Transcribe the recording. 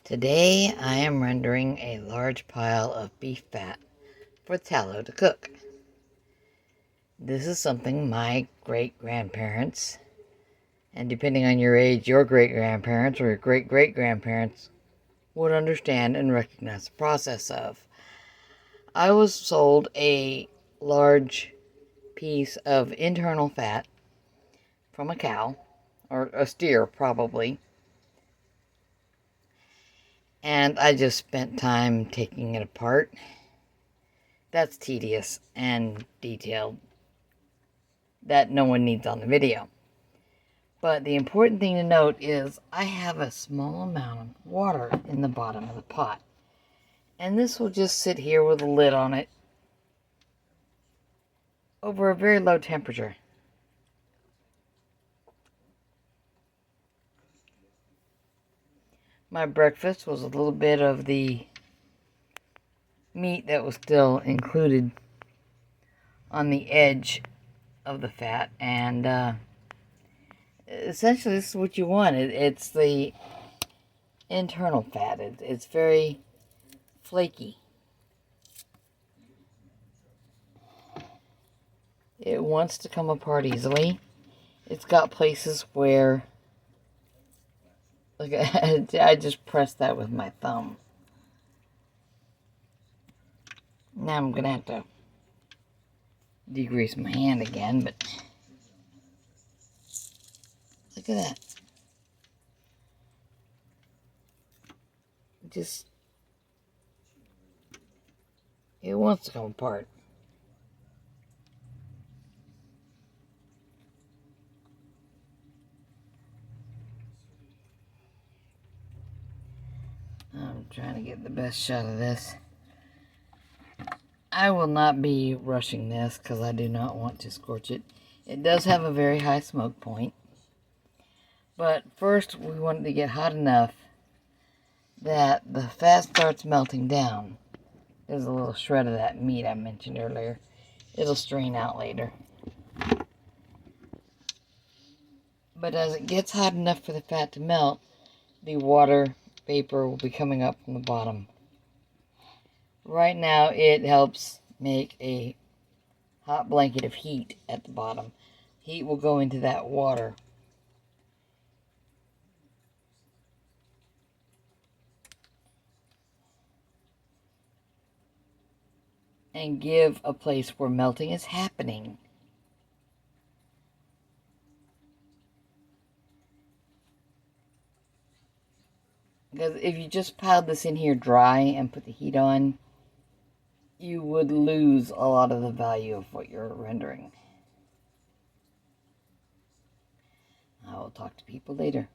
Today I am rendering a large pile of beef fat for tallow to cook. This is something my great-grandparents, and depending on your age, your great-grandparents or your great-great-grandparents would understand and recognize the process of. I was sold a large piece of internal fat from a cow, or a steer probably, and I just spent time taking it apart. That's tedious and detailed. That no one needs on the video. But the important thing to note is I have a small amount of water in the bottom of the pot. And this will just sit here with a lid on it over a very low temperature. My breakfast was a little bit of the meat that was still included on the edge of the fat, and essentially this is what you want. It's the internal fat. It's very flaky. It wants to come apart easily. It's got places where, look, I just pressed that with my thumb. Now I'm gonna have to degrease my hand again, but look at that. It wants to come apart. I'm trying to get the best shot of this. I will not be rushing this because I do not want to scorch it. It does have a very high smoke point. But first we want it to get hot enough that the fat starts melting down. There's a little shred of that meat I mentioned earlier. It'll strain out later. But as it gets hot enough for the fat to melt, the water vapor will be coming up from the bottom. Right now it helps make a hot blanket of heat at the bottom. Heat will go into that water. And give a place where melting is happening. Because if you just piled this in here dry and put the heat on, you would lose a lot of the value of what you're rendering. I will talk to people later.